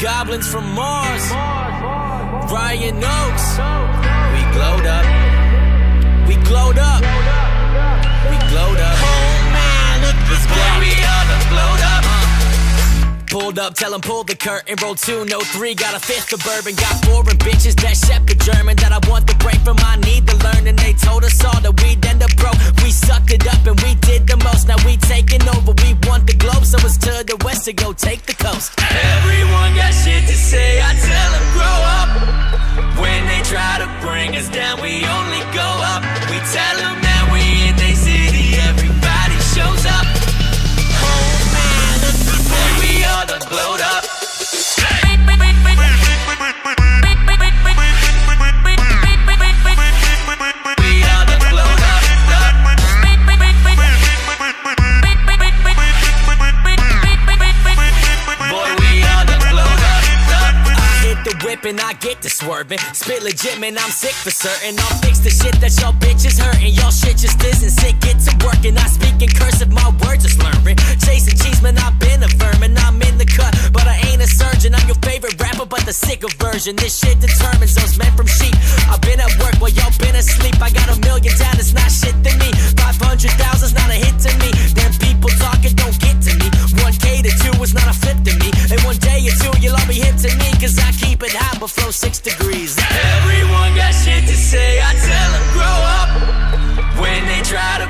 Goblins from Mars, Ryan Oaks. We glowed up. We glowed up. We glowed up. Oh man, look this boy, we all done glowed up. Pulled up, tell him pull the curtain. Roll 2, no 3, got a fifth of bourbon. Got foreign bitches that shepherd German. That I want the break from, I need to learn. And they told us all that we'd end up broke. We sucked it up and we did the most. Now we taking over, we want the globe. So it's to the west to go take the coast. Everyone got shit to say, I tell them grow up. When they try to bring us down, we only go up. We tell them that we in they city, everybody shows up. Oh man, boy, we all done glowed up. We all done glowed up. Boy, we all done glowed up. I hit the whip and I get to swerving. Spit legit, man, I'm sick for certain. I'll fix the shit that y'all bitches hurting. Y'all shit just isn't sick, get to work. And I speak in cursive, my words are slurring. Chasing cheese, man, I've been a vermin. I'm in the cut, but I ain't a surgeon. I'm your favorite rapper, but the sicker version. This shit determines those men from sheep. I've been at work while y'all been asleep. I got $1 million down, it's not shit to me. 500,000's not a hit to me. Them people talking don't get to me. 1K to 2 is not a flip to me. And one day or two, you'll all be hip to me. Cause I keep it hot, but flow 6 degrees. Everyone got shit to say, I tell them grow up. When they try to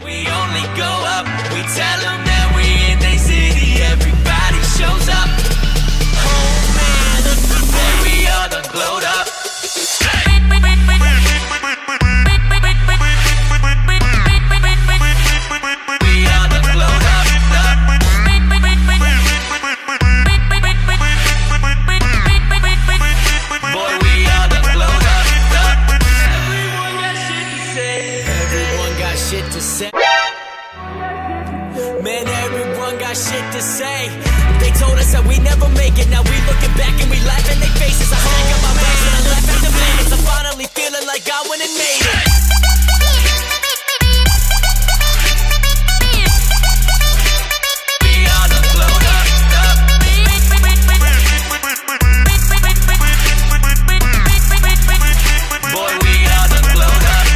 we only go up. We tell them that we in they city, everybody shows up. Oh man, boy, we all done glowed up. We all done glowed up. Boy, we all done glowed up. Everyone got shit to say. Everyone got shit to say. Man, everyone got shit to say. They told us that we never make it. Now we looking back and we laugh in their faces. I hang up my bags and I left at the minutes. I'm finally feeling like I went and made it. We all done glowed up. Boy, we all done glowed up.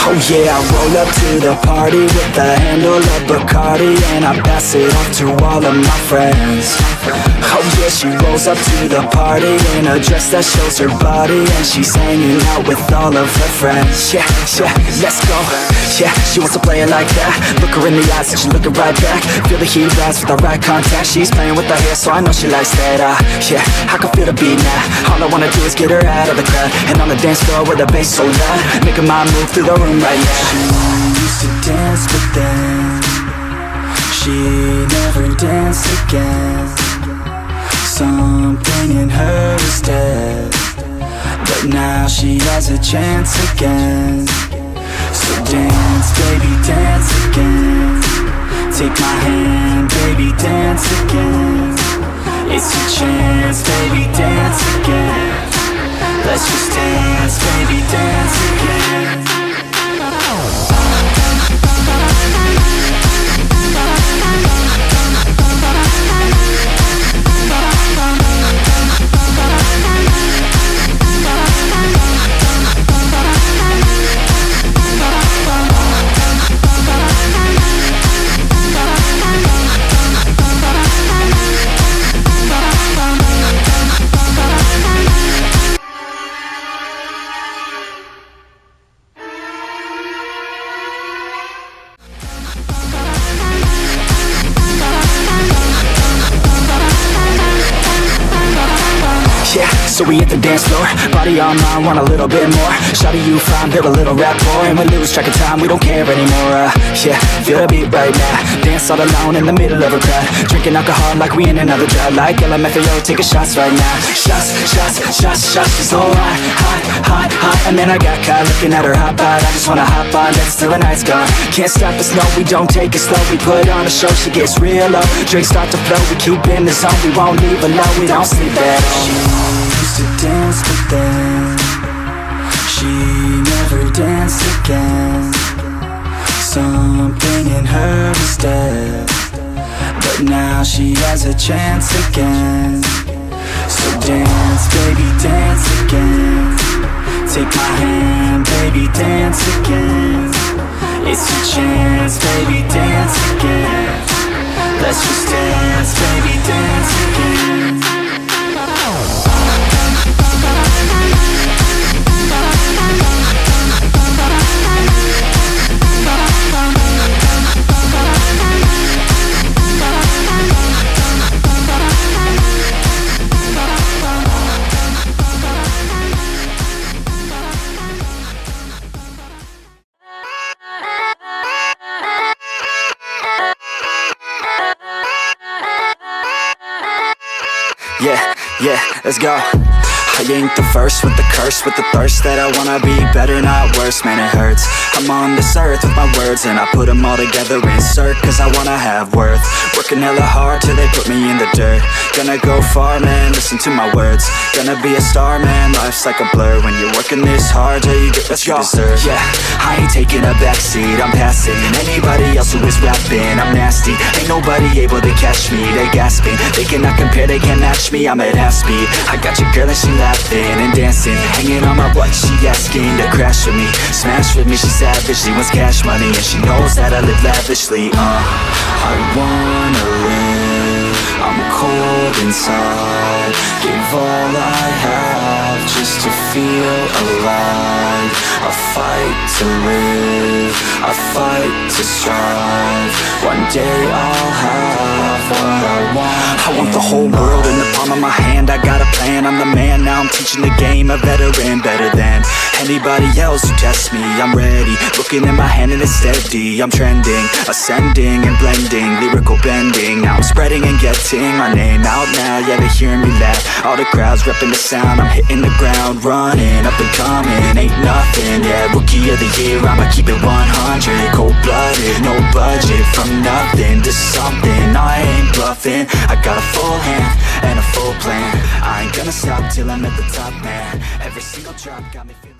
Oh yeah, I roll up to the party with the handle of Bacardi, and I pass it off to all of my friends. Oh yeah, she rolls up to the party in a dress that shows her body, and she's hanging out with all of her friends. Yeah, yeah, let's go. Yeah, she wants to play it like that. Look her in the eyes and she's looking right back. Feel the heat rise with the right contact. She's playing with her hair, so I know she likes that. Yeah, I can feel the beat now. All I wanna do is get her out of the crowd, and on the dance floor with the bass so loud, making my move through the room right now. She used to dance, but then she never danced again. Something in her is dead, but now she has a chance again. So dance, baby, dance again. Take my hand, baby, dance again. It's your chance, baby, dance again. Let's just dance, baby, dance again. So we hit the dance floor, body on mine, want a little bit more. Shawty, you fine, build a little rapport, and we lose track of time, we don't care anymore. Yeah, feel the beat right now. Dance all alone in the middle of a crowd, drinking alcohol like we in another drought. Like LMFAO, taking shots right now. Shots, shots, shots, shots. She's so hot, hot, hot, hot. And then I got caught looking at her hot bod. I just wanna hop on, dance till the night's gone. Can't stop us, no, we don't take it slow. We put on a show, she gets real low. Drinks start to flow, we keep in the zone. We won't leave alone, we don't sleep at home. She used to dance, but then she never danced again. Something in her is dead, but now she has a chance again. So dance, baby, dance again. Take my hand, baby, dance again. It's your chance, baby, dance again. Let's just dance, baby, dance again. Yeah, let's go. I ain't the first with the curse, with the thirst that I wanna be better, not worse, man it hurts. I'm on this earth with my words and I put them all together, insert, cause I wanna have worth. Working hella hard till they put me in the dirt. Gonna go far, man, listen to my words. Gonna be a star, man, life's like a blur. When you're working this hard till you get what you deserve. Yeah, I ain't taking a backseat, I'm passing anybody else who is rapping. I'm nasty, ain't nobody able to catch me. They gasping, they cannot compare, they can't match me. I'm at half speed, I got your girl and she laughing and dancing, hanging on my butt, she asking to crash with me, smash with me. She savage, she wants cash money, and she knows that I live lavishly. I wanna live, I'm cold inside. Give all I have just to feel alive. I fight to live, I fight to strive. One day I'll have what I want. I want the whole world in the palm of my hand. I got a plan, I'm the man. Now I'm teaching the game, a veteran, better than anybody else who tests me. I'm ready, looking at my hand and it's steady. I'm trending, ascending and blending, lyrical bending. Now I'm spreading and getting my name out now. Yeah, they hearing me laugh, all the crowds repping the sound. I'm hitting the ground running, up and coming, ain't nothing. Yeah, rookie of the year, I'ma keep it 100. Cold-blooded, no budget, from nothing to something. I ain't bluffing, I got a full hand and a full plan. I ain't gonna stop till I'm at the top, man. Every single drop got me feeling.